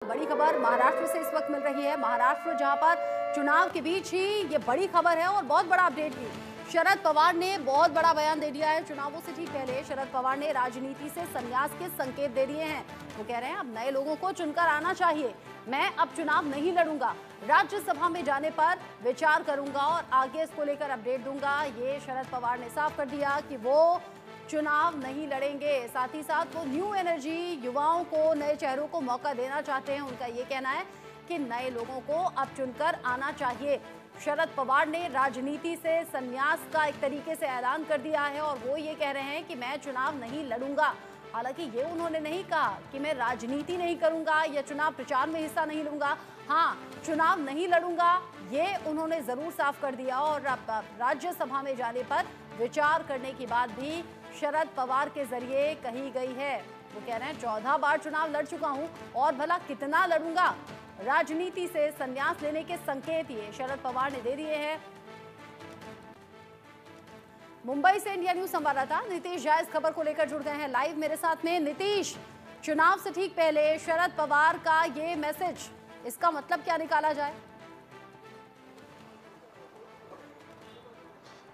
बड़ी खबर महाराष्ट्र से इस वक्त मिल रही है। महाराष्ट्र जहां पर चुनाव के बीच ही ये बड़ी खबर है और बहुत बड़ा अपडेट भी। शरद पवार ने बहुत बड़ा बयान दे दिया है। चुनावों से ठीक पहले शरद पवार ने राजनीति से संन्यास के संकेत दे दिए हैं। वो कह रहे हैं अब नए लोगों को चुनकर आना चाहिए। मैं अब चुनाव नहीं लड़ूंगा, राज्यसभा में जाने पर विचार करूंगा और आगे इसको लेकर अपडेट दूंगा। ये शरद पवार ने साफ कर दिया कि वो चुनाव नहीं लड़ेंगे। साथ ही साथ वो न्यू एनर्जी, युवाओं को, नए चेहरों को मौका देना चाहते हैं। उनका ये कहना है कि नए लोगों को अब चुनकर आना चाहिए। शरद पवार ने राजनीति से संन्यास का एक तरीके से ऐलान कर दिया है और वो ये कह रहे हैं कि मैं चुनाव नहीं लड़ूंगा। हालांकि ये उन्होंने नहीं कहा कि मैं राजनीति नहीं करूंगा या चुनाव प्रचार में हिस्सा नहीं लूंगा। हाँ, चुनाव नहीं लड़ूंगा ये उन्होंने जरूर साफ कर दिया और राज्यसभा में जाने पर विचार करने की बात भी शरद पवार के जरिए कही गई है। वो कह रहे हैं 14 बार चुनाव लड़ चुका हूं और भला कितना लड़ूंगा। राजनीति से संन्यास लेने के संकेत ये शरद पवार ने दे दिए हैं। मुंबई से इंडिया न्यूज संवाददाता नीतीश झा इस खबर को लेकर जुड़ गए हैं लाइव मेरे साथ में। नीतीश, चुनाव से ठीक पहले शरद पवार का ये मैसेज, इसका मतलब क्या निकाला जाए?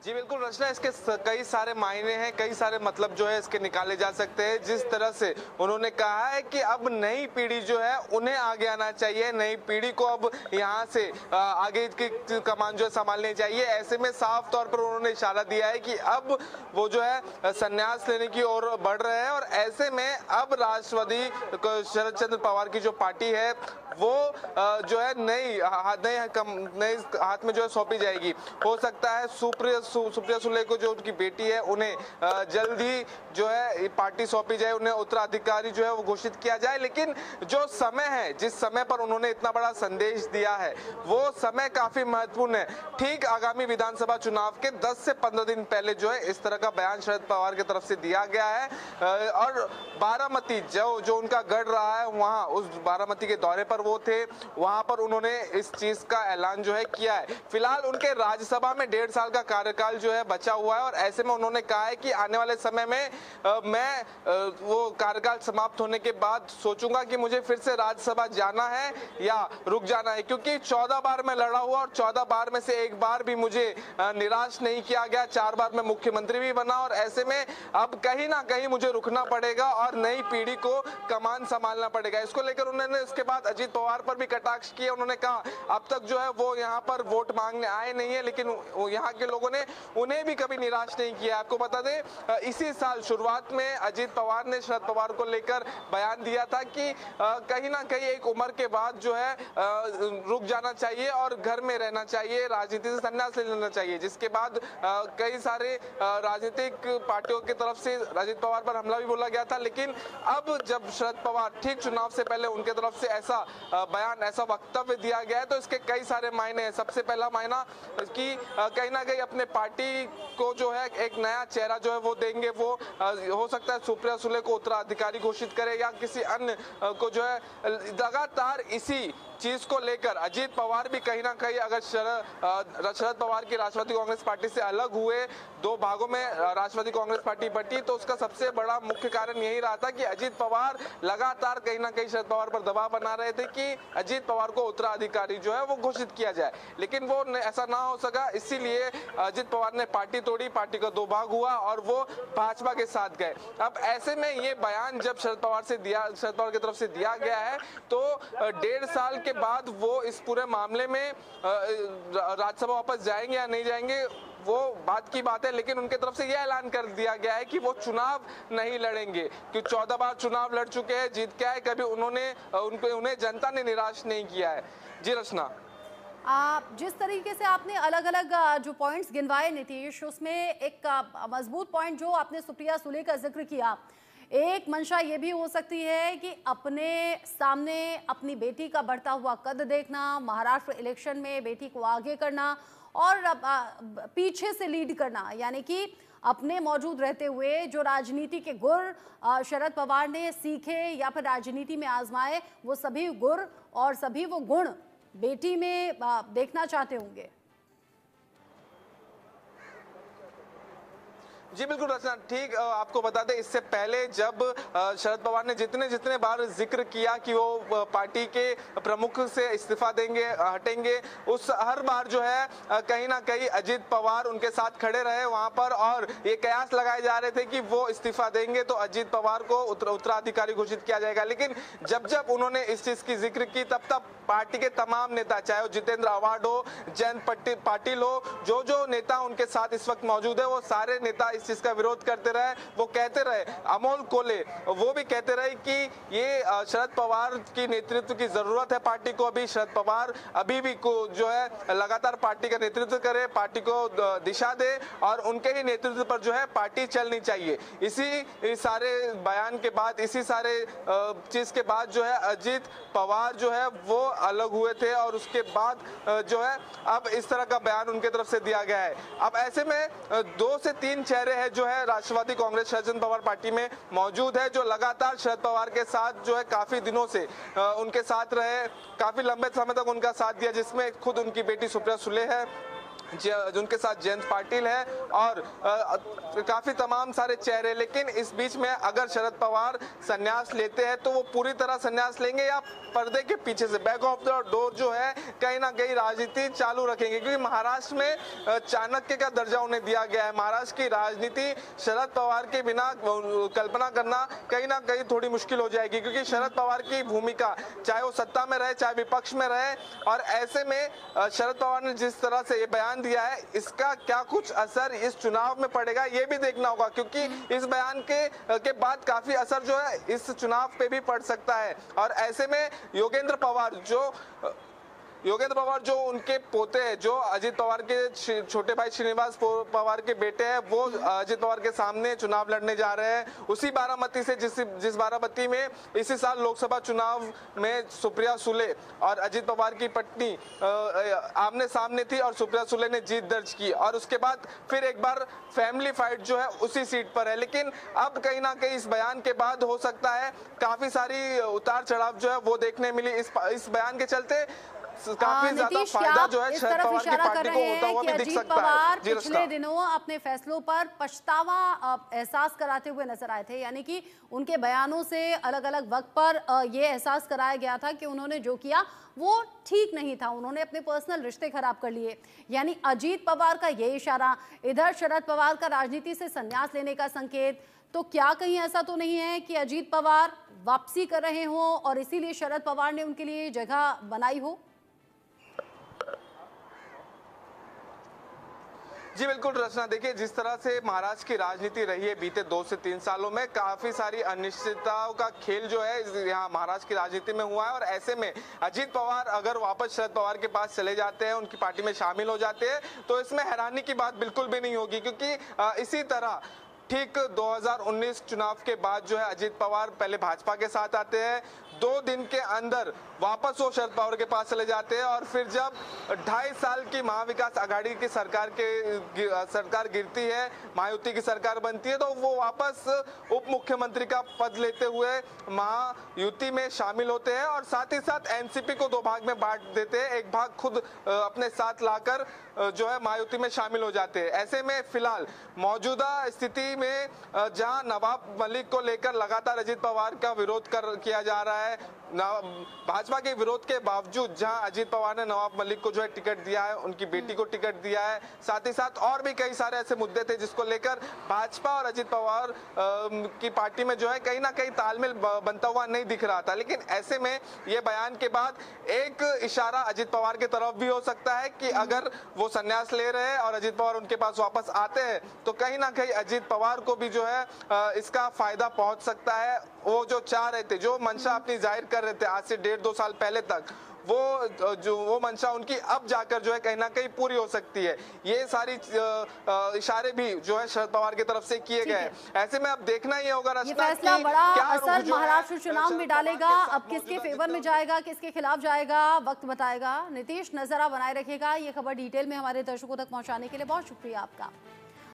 जी बिल्कुल रचना, इसके कई सारे मायने हैं, कई सारे मतलब जो है इसके निकाले जा सकते हैं। जिस तरह से उन्होंने कहा है कि अब नई पीढ़ी जो है उन्हें आगे आना चाहिए, नई पीढ़ी को अब यहाँ से आगे की कमान जो है संभालनी चाहिए। ऐसे में साफ तौर पर उन्होंने इशारा दिया है कि अब वो जो है संन्यास लेने की ओर बढ़ रहे हैं और ऐसे में अब राष्ट्रवादी शरद चंद्र पवार की जो पार्टी है वो जो है नई हाथ में जो है सौंपी जाएगी। हो सकता है सुप्रिया सुले को, जो उनकी बेटी है, उन्हें जल्द ही जो है पार्टी सौंपी जाए, उन्हें उत्तराधिकारी जो है वो घोषित किया जाए। लेकिन जो समय है, जिस समय पर उन्होंने इतना बड़ा संदेश दिया है, वो समय काफी महत्वपूर्ण है। ठीक आगामी विधानसभा चुनाव के 10 से 15 दिन पहले जो है इस तरह का बयान शरद पवार की तरफ से दिया गया है और बारामती जो उनका गढ़ रहा है, वहां उस बारामती के दौरे पर वो थे, वहां पर उन्होंने इस चीज का ऐलान जो है किया है। फिलहाल उनके राज्यसभा में 1.5 साल का कार्यकाल जो है बचा हुआ है और ऐसे में उन्होंने कहा है कि आने वाले समय में मैं वो कार्यकाल समाप्त होने के बाद सोचूंगा कि मुझे फिर से राज्यसभा जाना है या रुक जाना है, क्योंकि 14 बार मैं लड़ा हुआ और 14 बार में से एक बार भी मुझे निराश नहीं किया गया। 4 बार मैं मुख्यमंत्री भी बना और ऐसे में अब कहीं ना कहीं मुझे रुकना पड़ेगा और नई पीढ़ी को कमान संभालना पड़ेगा। इसको लेकर उन्होंने इसके बाद अजीत पवार पर भी कटाक्ष किया। उन्होंने कहा अब तक जो है वो यहाँ पर वोट मांगने आए नहीं है, लेकिन यहाँ के लोगों ने उन्हें भी कभी निराश नहीं किया। आपको बता दें इसी साल शुरुआत में अजीत पवार ने शरद पवार को लेकर बयान दिया था कि कहीं ना कहीं एक उम्र के बाद जो है रुक जाना चाहिए और घर में रहना चाहिए, राजनीति से संन्यास ले लेना चाहिए। जिसके बाद कई सारे राजनीतिक पार्टियों की तरफ से अजीत पवार पर हमला भी बोला गया था। लेकिन अब जब शरद पवार ठीक चुनाव से पहले उनके तरफ से ऐसा बयान, ऐसा वक्तव्य दिया गया है तो इसके कई सारे मायने हैं। सबसे पहला मायना कि कहीं ना कहीं अपने पार्टी को जो है एक नया चेहरा जो है वो देंगे। वो हो सकता है सुप्रिया सुले को उत्तराधिकारी घोषित करे या किसी अन्य को जो है। लगातार इसी चीज को लेकर अजीत पवार भी कहीं ना कहीं अगर शरद पवार की राष्ट्रवादी कांग्रेस पार्टी से अलग हुए, 2 भागों में राष्ट्रवादी कांग्रेस पार्टी बटी, तो उसका सबसे बड़ा मुख्य कारण यही रहा था कि अजीत पवार लगातार कहीं ना कहीं शरद पवार पर दबाव बना रहे थे कि अजीत पवार को उत्तराधिकारी जो है वो घोषित किया जाए, लेकिन वो ऐसा ना हो सका। इसीलिए अजीत पवार ने पार्टी तोड़ी, पार्टी का 2 भाग हुआ और वो भाजपा के साथ गए। अब ऐसे में ये बयान जब शरद पवार की तरफ से दिया गया है तो 1.5 साल के बाद वो इस पूरे मामले में राज्यसभा वापस जाएंगे या नहीं जाएंगे वो बात की बात है। लेकिन उनके तरफ से यह ऐलान कर दिया गया है कि वो चुनाव नहीं लड़ेंगे, क्योंकि 14 बार चुनाव लड़ चुके हैं, जीत के आए, कभी उन्हें जनता ने निराश नहीं किया है। जी रचना, जिस तरीके से आपने अलग अलग जो पॉइंट्स गिनवाए नीतीश, उसमें एक मजबूत पॉइंट जो आपने सुप्रिया सुले का जिक्र किया, एक मंशा ये भी हो सकती है कि अपने सामने अपनी बेटी का बढ़ता हुआ कद देखना, महाराष्ट्र इलेक्शन में बेटी को आगे करना और पीछे से लीड करना, यानी कि अपने मौजूद रहते हुए जो राजनीति के गुर शरद पवार ने सीखे या फिर राजनीति में आजमाए, वो सभी गुर और सभी वो गुण बेटी में देखना चाहते होंगे। जी बिल्कुल रचना, ठीक आपको बता दें, इससे पहले जब शरद पवार ने जितने बार जिक्र किया कि वो पार्टी के प्रमुख से इस्तीफा देंगे, हटेंगे, उस हर बार जो है कहीं ना कहीं अजीत पवार उनके साथ खड़े रहे वहां पर, और ये कयास लगाए जा रहे थे कि वो इस्तीफा देंगे तो अजीत पवार को उत्तराधिकारी घोषित किया जाएगा। लेकिन जब जब उन्होंने इस चीज की जिक्र की तब पार्टी के तमाम नेता, चाहे वो जितेंद्र आव्हाड हो, जयंत पाटिल हो, जो नेता उनके साथ इस वक्त मौजूद है, वो सारे नेता इस चीज का विरोध करते रहे। वो कहते रहे, अमोल कोले वो भी कहते रहे कि ये शरद पवार की नेतृत्व की जरूरत है पार्टी को। अभी शरद पवार अभी भी को जो है लगातार पार्टी का नेतृत्व करे, पार्टी को दिशा दे, और उनके ही नेतृत्व पर जो है पार्टी चलनी चाहिए। इसी सारे बयान के बाद, इसी सारे चीज के बाद जो है अजीत पवार जो है वो अलग हुए थे, और उसके बाद जो है अब इस तरह का बयान उनके तरफ से दिया गया है। अब ऐसे में 2 से 3 चेहरे हैं जो है राष्ट्रवादी कांग्रेस शरद पवार पार्टी में मौजूद है, जो लगातार शरद पवार के साथ जो है काफी दिनों से उनके साथ रहे, काफी लंबे समय तक उनका साथ दिया, जिसमें खुद उनकी बेटी सुप्रिया सुले है, उनके साथ जयंत पाटिल है, और काफी तमाम सारे चेहरे। लेकिन इस बीच में अगर शरद पवार संन्यास लेते हैं तो वो पूरी तरह संन्यास लेंगे या पर्दे के पीछे से, बैक ऑफ द डोर जो है कहीं ना कहीं राजनीति चालू रखेंगे, क्योंकि महाराष्ट्र में चाणक्य का दर्जा उन्हें दिया गया है। महाराष्ट्र की राजनीति शरद पवार के बिना कल्पना करना कहीं ना कहीं थोड़ी मुश्किल हो जाएगी, क्योंकि शरद पवार की भूमिका, चाहे वो सत्ता में रहे चाहे विपक्ष में रहे, और ऐसे में शरद पवार ने जिस तरह से ये बयान दिया है, इसका क्या कुछ असर इस चुनाव में पड़ेगा ये भी देखना होगा, क्योंकि इस बयान के बाद काफी असर जो है इस चुनाव पे भी पड़ सकता है। और ऐसे में योगेंद्र पवार जो उनके पोते हैं, जो अजीत पवार के छोटे भाई श्रीनिवास पवार के बेटे हैं, वो अजीत पवार के सामने चुनाव लड़ने जा रहे हैं उसी बारामती से, जिस बारामती में इसी साल लोकसभा चुनाव में सुप्रिया सुले और अजीत पवार की पत्नी आमने सामने थी, और सुप्रिया सुले ने जीत दर्ज की, और उसके बाद फिर एक बार फैमिली फाइट जो है उसी सीट पर है। लेकिन अब कहीं ना कहीं इस बयान के बाद हो सकता है काफी सारी उतार चढ़ाव जो है वो देखने मिली इस बयान के चलते। काफी ज्यादा फायदा जो है शरद पवार की पार्टी को होता हुआ भी दिख सकता है। पिछले दिनों अपने फैसलों पर पछतावा एहसास कराते हुए नजर आए थे, यानी कि उनके बयानों से अलग अलग वक्त पर ये एहसास कराया गया था कि उन्होंने जो किया वो ठीक नहीं था, उन्होंने अपने पर्सनल रिश्ते खराब कर लिए। यानी अजीत पवार का ये इशारा, इधर शरद पवार का राजनीति से संन्यास लेने का संकेत, तो क्या कहीं ऐसा तो नहीं है कि अजीत पवार वापसी कर रहे हो और इसीलिए शरद पवार ने उनके लिए जगह बनाई हो? जी बिल्कुल रचना, देखिए जिस तरह से महाराष्ट्र की राजनीति रही है बीते 2 से 3 सालों में, काफी सारी अनिश्चितताओं का खेल जो है यहाँ महाराष्ट्र की राजनीति में हुआ है, और ऐसे में अजीत पवार अगर वापस शरद पवार के पास चले जाते हैं, उनकी पार्टी में शामिल हो जाते हैं, तो इसमें हैरानी की बात बिल्कुल भी नहीं होगी, क्योंकि इसी तरह ठीक 2019 चुनाव के बाद जो है अजीत पवार पहले भाजपा के साथ आते हैं, 2 दिन के अंदर वापस वो शरद पवार के पास चले जाते हैं, और फिर जब 2.5 साल की महाविकास आघाड़ी की सरकार गिरती है, महायुति की सरकार बनती है, तो वो वापस उप मुख्यमंत्री का पद लेते हुए महायुति में शामिल होते हैं, और साथ ही साथ एनसीपी को 2 भाग में बांट देते हैं, एक भाग खुद अपने साथ लाकर जो है महायुति में शामिल हो जाते हैं। ऐसे में फिलहाल मौजूदा स्थिति में जहां नवाब मलिक को लेकर लगातार अजीत पवार का विरोध किया जा रहा है, भाजपा के विरोध के बावजूद जहां अजीत पवार ने नवाब मलिक को जो है टिकट दिया है, उनकी बेटी को टिकट दिया है, साथ ही साथ और भी कई सारे ऐसे मुद्दे थे जिसको लेकर भाजपा और अजीत पवार की पार्टी में जो है कहीं ना कहीं तालमेल बनता हुआ नहीं दिख रहा था। लेकिन ऐसे में ये बयान के बाद एक इशारा अजीत पवार की तरफ भी हो सकता है कि अगर वो संन्यास ले रहे हैं और अजीत पवार उनके पास वापस आते हैं, तो कहीं ना कहीं अजीत पवार को भी जो है इसका फायदा पहुंच सकता है। वो जो चाह रहे थे, जो मंशा अपनी जाहिर कर रहे थे आज से 1.5-2 साल पहले तक, वो मंशा उनकी अब जाकर जो है कहीं ना कहीं पूरी हो सकती है। ये सारी इशारे भी जो है शरद पवार की तरफ से किए गए। ऐसे में अब देखना ही होगा ये फैसला बड़ा असर महाराष्ट्र चुनाव में डालेगा, अब किसके फेवर में जाएगा, किसके खिलाफ जाएगा, वक्त बताएगा। नीतीश, नजर बनाए रखेगा। ये खबर डिटेल में हमारे दर्शकों तक पहुंचाने के लिए बहुत शुक्रिया आपका।